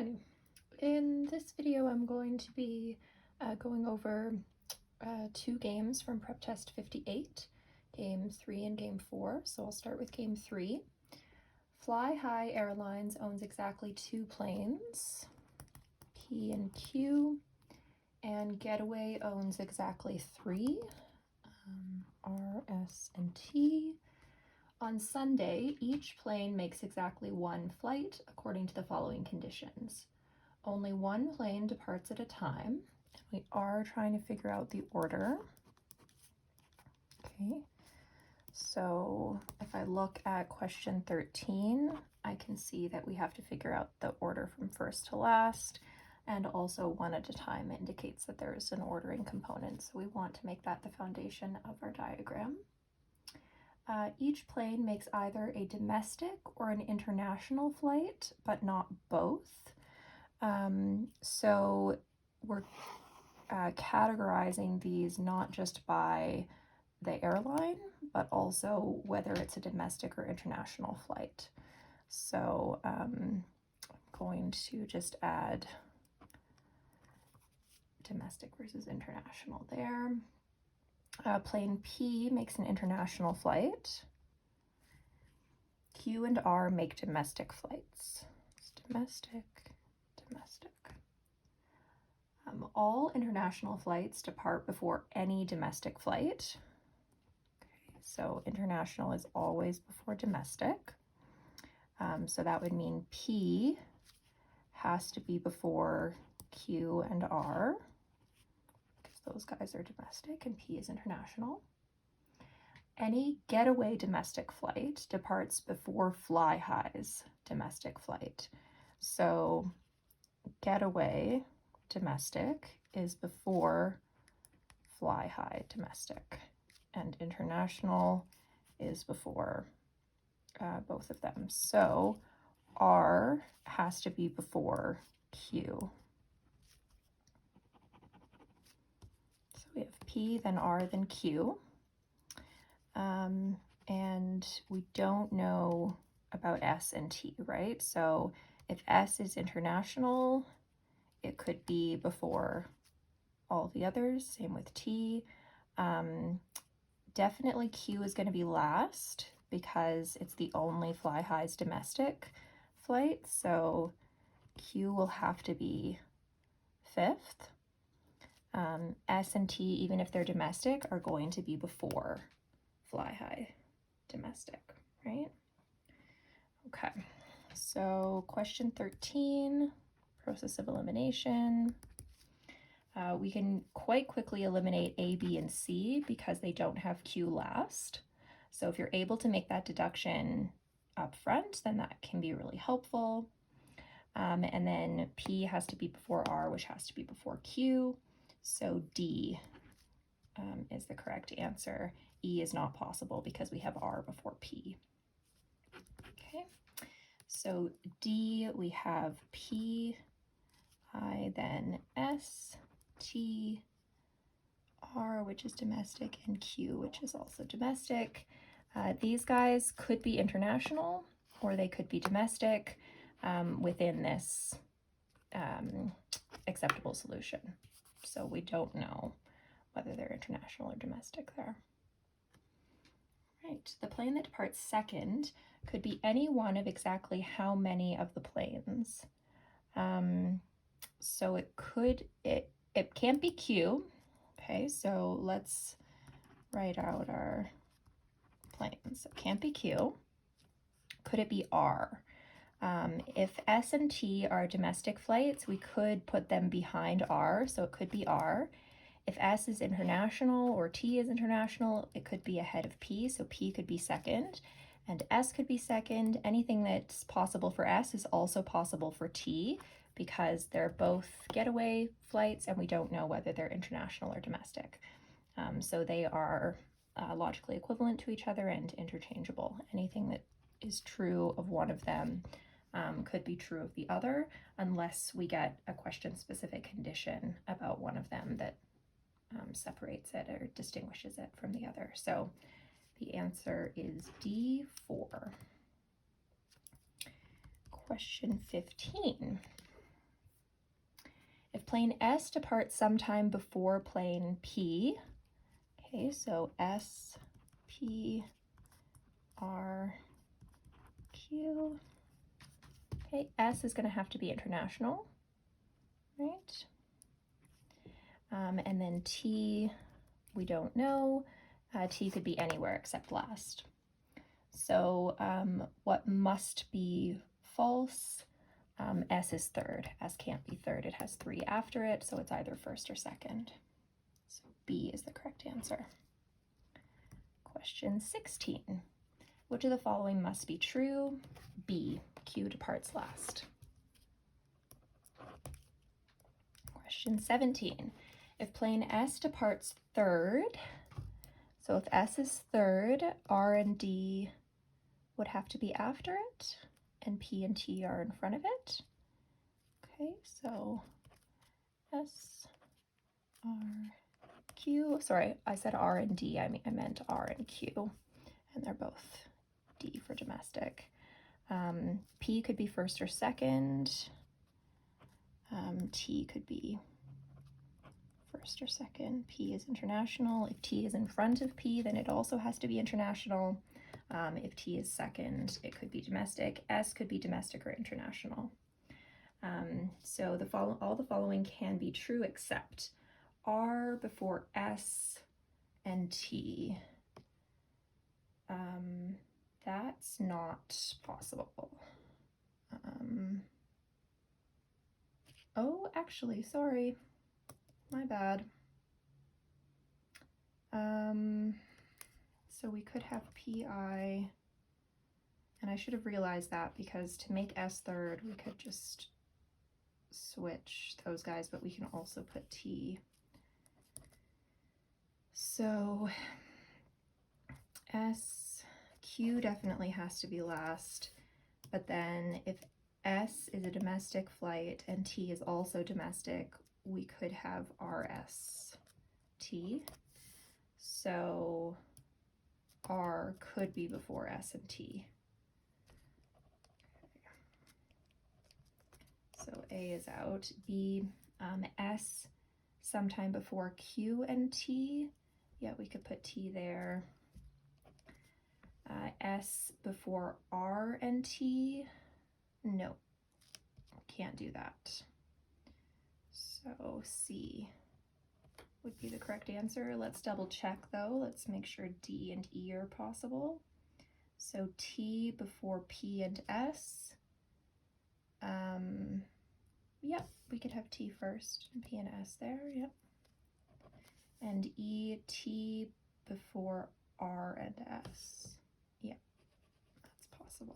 Hi, in this video I'm going to be going over two games from Prep Test 58, Game 3 and Game 4. So I'll start with Game 3. Fly High Airlines owns exactly two planes, P and Q, and Getaway owns exactly three, R, S, and T. On Sunday, each plane makes exactly one flight according to the following conditions. Only one plane departs at a time, and we are trying to figure out the order. Okay, so if I look at question 13, I can see that we have to figure out the order from first to last, and also one at a time indicates that there is an ordering component, so we want to make that the foundation of our diagram. Each plane makes either a domestic or an international flight, but not both. So we're categorizing these not just by the airline, but also whether it's a domestic or international flight. So I'm going to just add domestic versus international there. Plane P makes an international flight. Q and R make domestic flights. It's domestic. All international flights depart before any domestic flight. Okay, so international is always before domestic. So that would mean P has to be before Q and R, because those guys are domestic and P is international. Any getaway domestic flight departs before Fly High's domestic flight. So getaway domestic is before Fly High domestic, and international is before both of them. So R has to be before Q. So we have P, then R, then Q. And we don't know about S and T, right? So if S is international, it could be before all the others, same with T. Definitely Q is going to be last because it's the only Fly High's domestic flight, so Q will have to be fifth. S and T, even if they're domestic, are going to be before Fly High domestic, right? Okay, so question 13, process of elimination. We can quite quickly eliminate A, B, and C because they don't have Q last. So if you're able to make that deduction up front, then that can be really helpful. And then P has to be before R, which has to be before Q. So D is the correct answer. E is not possible because we have R before P. Okay, so D, we have P, I, then S, T, R, which is domestic, and Q, which is also domestic. These guys could be international or they could be domestic within this acceptable solution. So we don't know whether they're international or domestic there. Right, the plane that departs second could be any one of exactly how many of the planes. So it can't be Q. Okay, so let's write out our planes. It can't be Q. Could it be R? If S and T are domestic flights, we could put them behind R, so it could be R. If S is international or T is international, it could be ahead of P, so P could be second, and S could be second. Anything that's possible for S is also possible for T, because they're both getaway flights and we don't know whether they're international or domestic. So they are logically equivalent to each other and interchangeable. Anything that is true of one of them could be true of the other, unless we get a question-specific condition about one of them that separates it or distinguishes it from the other. So the answer is D4. Question 15. plane S departs sometime before plane P, okay, so S, P, R, Q, okay, S is going to have to be international, right? And then T, we don't know. T could be anywhere except last. So what must be false? S is third. S can't be third. It has 3 after it, so it's either first or second. So B is the correct answer. Question 16. Which of the following must be true? B, Q departs last. Question 17. If plane S departs third, so if S is third, R and D would have to be after it, and P and T are in front of it. Okay, so S, R, Q, sorry, I said R and D, I meant R and Q, and they're both D for domestic. P could be first or second. T could be first or second. P is international. If T is in front of P, then it also has to be international. If T is second, it could be domestic. S could be domestic or international. So all the following can be true except R before S and T. That's not possible. Oh, actually, sorry, my bad. So we could have PI, and I should have realized that because to make S third, we could just switch those guys, but we can also put T. So S, Q definitely has to be last, but then if S is a domestic flight and T is also domestic, we could have RS T. So R could be before S and T. So A is out. B, S sometime before Q and T. Yeah, we could put T there. S before R and T. No, can't do that. So C would be the correct answer. Let's double check though. Let's make sure D and E are possible. So T before P and S. Yep, we could have T first and P and S there, yep. And E, T before R and S. Yep, that's possible.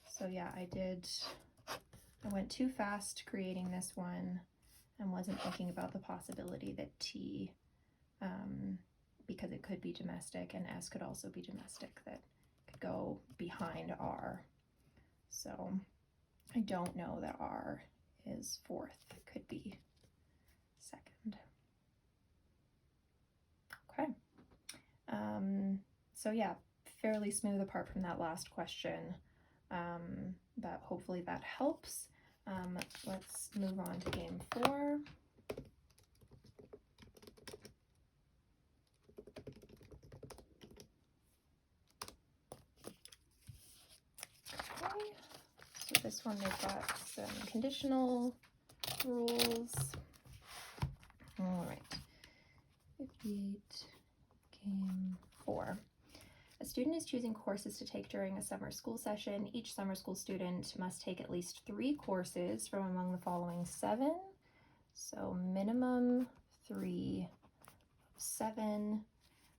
So yeah, I went too fast creating this one and wasn't thinking about the possibility that T, because it could be domestic, and S could also be domestic, that could go behind R. So I don't know that R is fourth. It could be second. Okay. So yeah, fairly smooth apart from that last question, but hopefully that helps. Let's move on to game 4. Okay, so this one they've got some conditional rules. All right, 58, game 4. A student is choosing courses to take during a summer school session. Each summer school student must take at least 3 courses from among the following 7. So minimum 3, 7.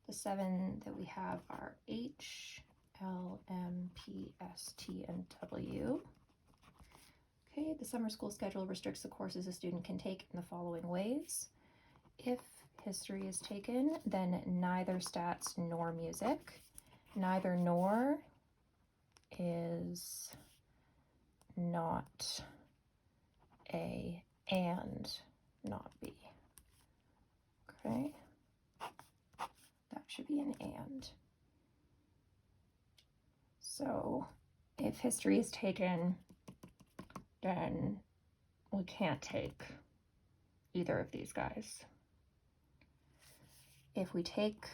The 7 that we have are H, L, M, P, S, T, and W. Okay, the summer school schedule restricts the courses a student can take in the following ways. If history is taken, then neither stats nor music. Neither nor is not A and not B. Okay, that should be an and. So if history is taken, then we can't take either of these guys. If we take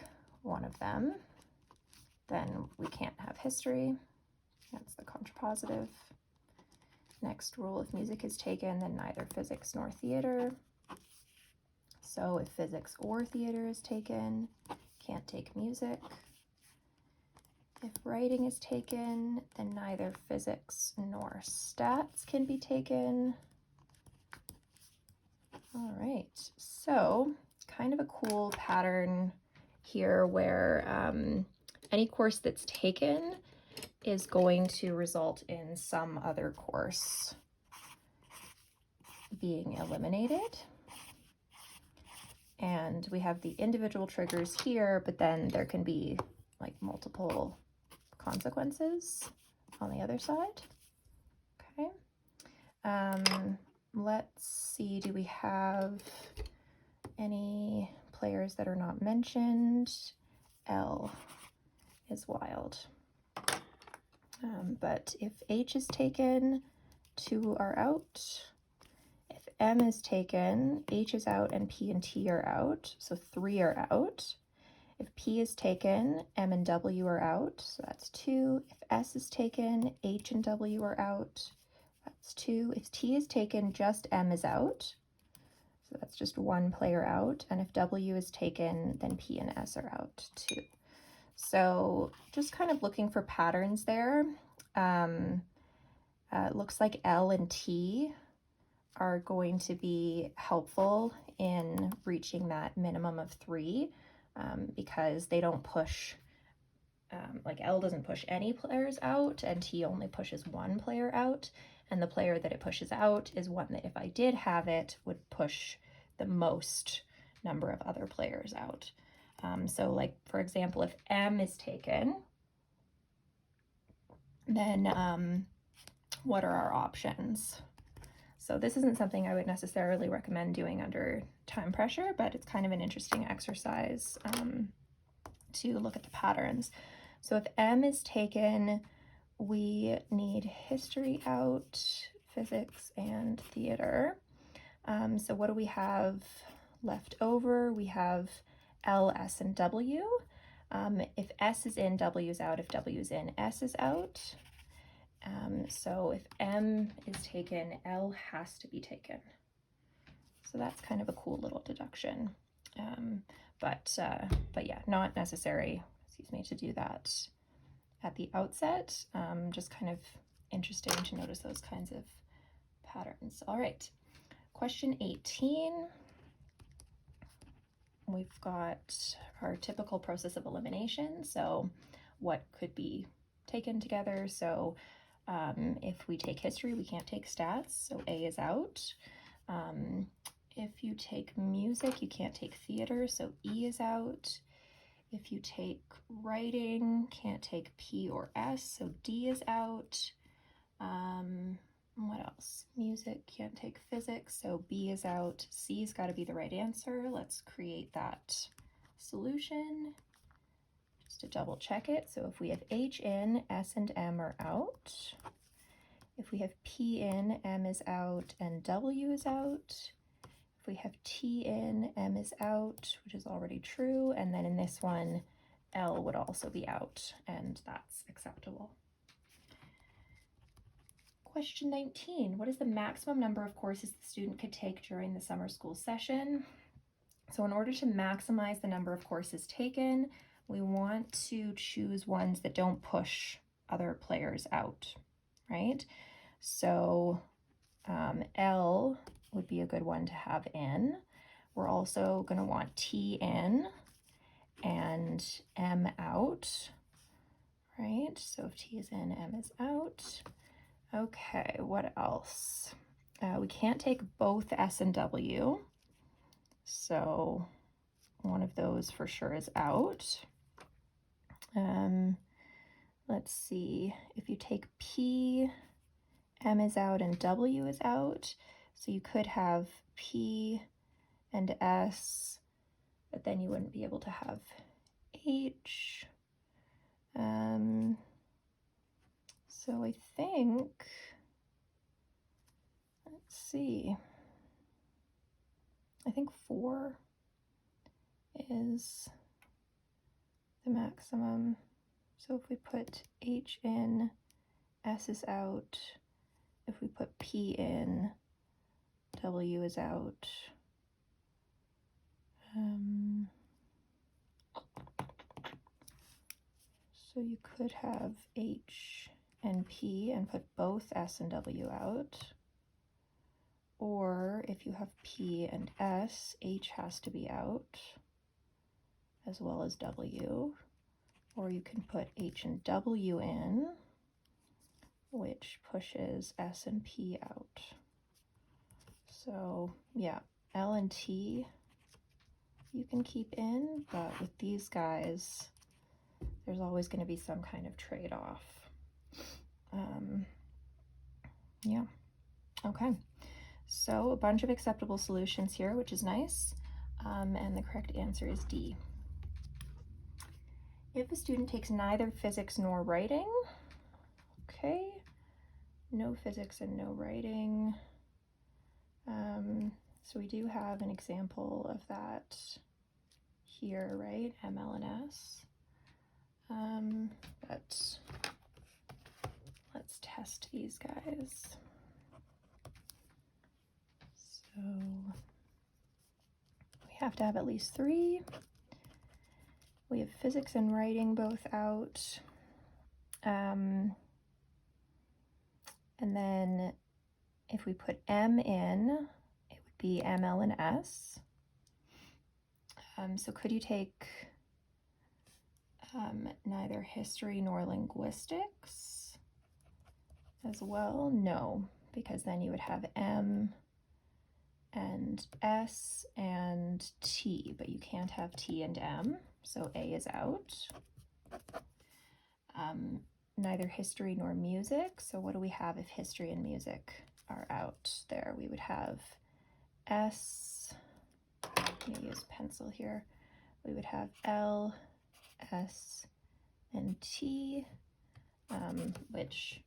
one of them, then we can't have history. That's the contrapositive. Next rule, if music is taken, then neither physics nor theater. So if physics or theater is taken, can't take music. If writing is taken, then neither physics nor stats can be taken. All right, so kind of a cool pattern here where any course that's taken is going to result in some other course being eliminated. And we have the individual triggers here, but then there can be like multiple consequences on the other side. Okay. Let's see, do we have any players that are not mentioned? L is wild. But if H is taken, 2 are out. If M is taken, H is out and P and T are out, so 3 are out. If P is taken, M and W are out, so that's 2. If S is taken, H and W are out, that's 2. If T is taken, just M is out, so that's just 1 player out. And if W is taken, then P and S are out too. So just kind of looking for patterns there. It looks like L and T are going to be helpful in reaching that minimum of 3 because they don't push, like L doesn't push any players out and T only pushes 1 player out, and the player that it pushes out is one that if I did have it would push the most number of other players out. So like, for example, if M is taken, then what are our options? So this isn't something I would necessarily recommend doing under time pressure, but it's kind of an interesting exercise to look at the patterns. So if M is taken, we need history out, physics, and theater. So what do we have left over? We have L, S, and W. If S is in, W is out. If W is in, S is out. So if M is taken, L has to be taken. So that's kind of a cool little deduction. But yeah, not necessary, to do that at the outset. Just kind of interesting to notice those kinds of patterns. All right, question 18. We've got our typical process of elimination. So what could be taken together? So if we take history, we can't take stats, so A is out. If you take music, you can't take theater, so E is out. If you take writing, can't take P or S, so D is out. What else? Music, can't take physics, so B is out. C's got to be the right answer. Let's create that solution just to double check it. So if we have H in, S and M are out. If we have P in, M is out and W is out. If we have T in, M is out, which is already true. And then in this one, L would also be out, and that's acceptable. Question 19, what is the maximum number of courses the student could take during the summer school session? So in order to maximize the number of courses taken, we want to choose ones that don't push other players out, right? So L would be a good one to have in. We're also going to want T in and M out, right? So if T is in, M is out. Okay, what else? We can't take both S and W, so one of those for sure is out. Let's see, if you take P, M is out and W is out, so you could have P and S, but then you wouldn't be able to have H. So I think, let's see, I think 4 is the maximum. So if we put H in, S is out. If we put P in, W is out. So you could have H and P and put both S and W out. Or if you have P and S, H has to be out, as well as W. Or you can put H and W in, which pushes S and P out. So yeah, L and T you can keep in, but with these guys, there's always going to be some kind of trade-off. Yeah, okay. So a bunch of acceptable solutions here, which is nice. And the correct answer is D. If a student takes neither physics nor writing, okay, no physics and no writing. So we do have an example of that here, right? ML and S. But let's test these guys. So we have to have at least 3. We have physics and writing both out. And then if we put M in, it would be ML and S. So could you take neither history nor linguistics as well? No, because then you would have M and S and T, but you can't have T and M, so A is out. Neither history nor music, so what do we have if history and music are out there? We would have S, let me use pencil here, we would have L, S, and T, which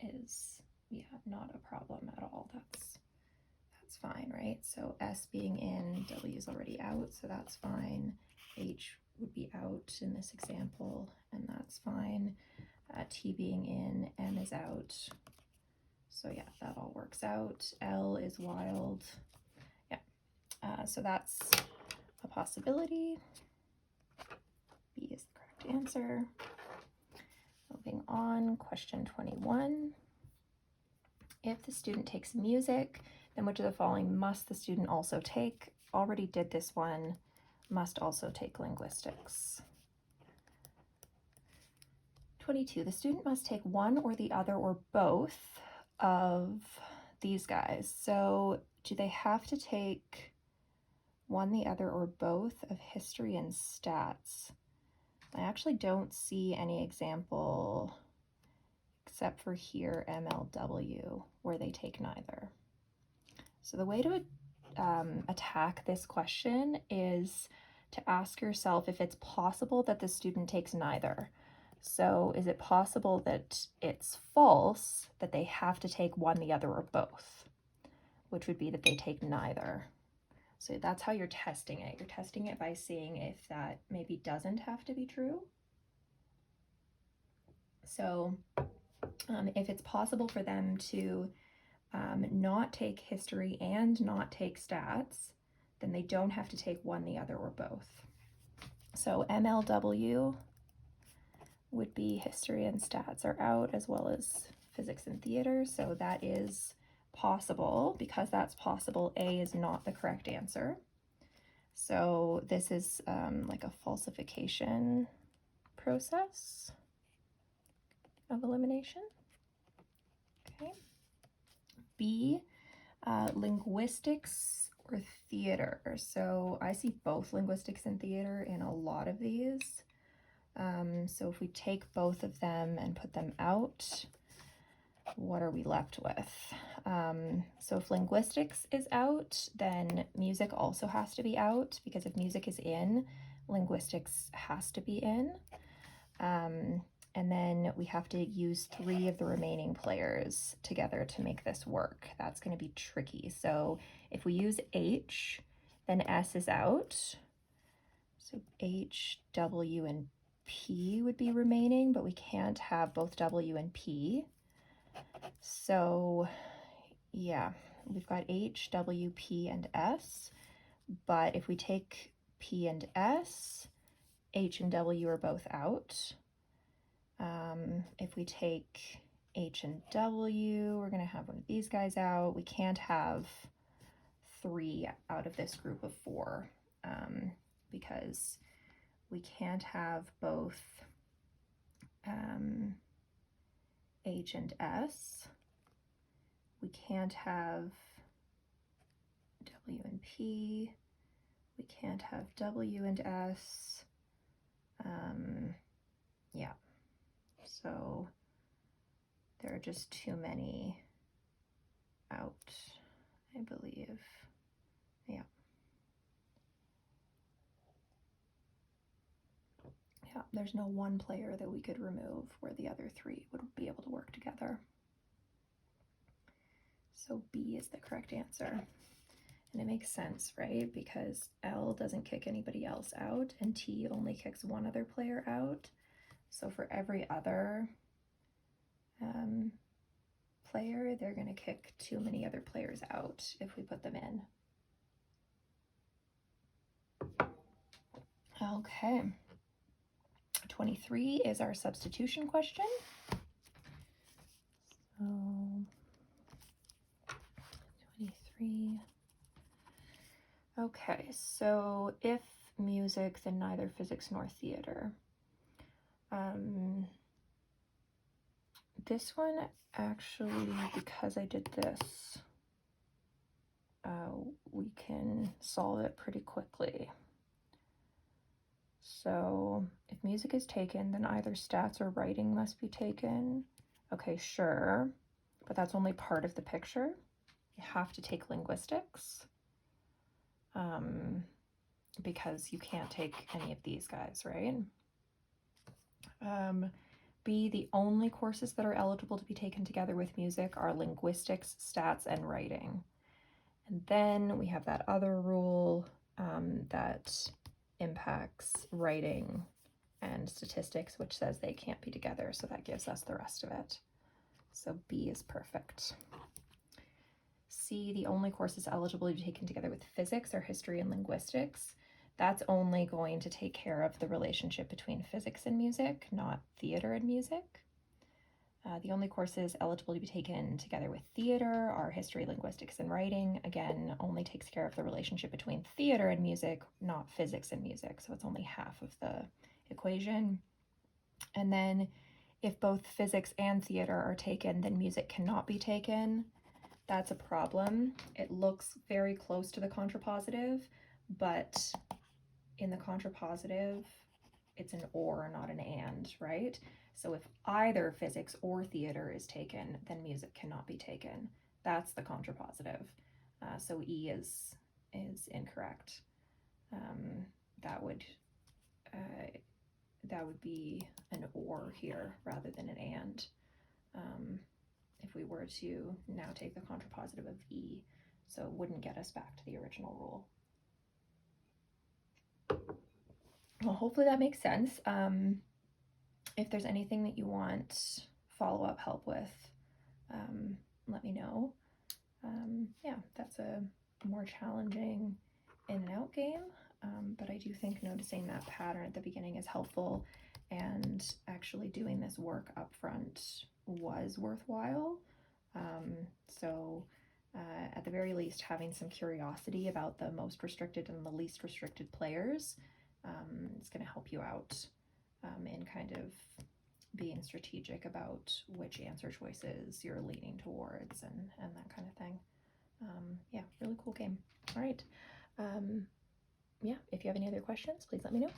is, yeah, not a problem at all. That's fine, right? So S being in, W is already out, so that's fine. H would be out in this example, and that's fine. T being in, M is out. So yeah, that all works out. L is wild. Yeah, so that's a possibility. B is the correct answer. Moving on, question 21. If the student takes music, then which of the following must the student also take? Already did this one. Must also take linguistics. 22. The student must take one or the other or both of these guys. So do they have to take one, the other, or both of history and stats? I actually don't see any example except for here, MLW, where they take neither. So the way to attack this question is to ask yourself if it's possible that the student takes neither. So is it possible that it's false that they have to take one, the other, or both, which would be that they take neither. So that's how you're testing it. You're testing it by seeing if that maybe doesn't have to be true. So if it's possible for them to not take history and not take stats, then they don't have to take one, the other, or both. So MLW would be history and stats are out, as well as physics and theater. So that is possible. Because that's possible, A is not the correct answer. So this is like a falsification process of elimination. Okay. B, linguistics or theater. So I see both linguistics and theater in a lot of these. So if we take both of them and put them out, what are we left with? So if linguistics is out, then music also has to be out, because if music is in, linguistics has to be in. And then we have to use 3 of the remaining players together to make this work. That's going to be tricky. So if we use H, then S is out. So H, W, and P would be remaining, but we can't have both W and P. So yeah, we've got H, W, P, and S. But if we take P and S, H and W are both out. If we take H and W, we're going to have one of these guys out. We can't have 3 out of this group of 4 because we can't have both H and S. We can't have W and P. We can't have W and S. Yeah. So there are just too many out, I believe. Yeah. Yeah, there's no one player that we could remove where the other 3 would be able to work together. So B is the correct answer. And it makes sense, right? Because L doesn't kick anybody else out and T only kicks one other player out. So for every other player, they're going to kick too many other players out if we put them in. Okay. 23 is our substitution question. So 23. Okay, so if music, then neither physics nor theater. This one actually, because I did this, we can solve it pretty quickly. So if music is taken, then either stats or writing must be taken. Okay, sure, but that's only part of the picture. You have to take linguistics because you can't take any of these guys, right? B, the only courses that are eligible to be taken together with music are linguistics, stats, and writing. And then we have that other rule that impacts writing and statistics, which says they can't be together. So that gives us the rest of it. So B is perfect. C, the only courses eligible to be taken together with physics are history and linguistics. That's only going to take care of the relationship between physics and music, not theater and music. The only courses eligible to be taken together with theater are history, linguistics, and writing. Again, only takes care of the relationship between theater and music, not physics and music. So it's only half of the equation. And then if both physics and theater are taken, then music cannot be taken. That's a problem. It looks very close to the contrapositive, but in the contrapositive, it's an or, not an and, right? So if either physics or theater is taken, then music cannot be taken. That's the contrapositive. So E is incorrect. That would be an or here rather than an and. If we were to now take the contrapositive of E, so it wouldn't get us back to the original rule. Well, hopefully that makes sense. If there's anything that you want follow-up help with, let me know. Yeah, that's a more challenging in and out game, but I do think noticing that pattern at the beginning is helpful, and actually doing this work up front was worthwhile. So at the very least, having some curiosity about the most restricted and the least restricted players is going to help you out in kind of being strategic about which answer choices you're leaning towards and that kind of thing. Yeah, really cool game. All right. Yeah, if you have any other questions, please let me know.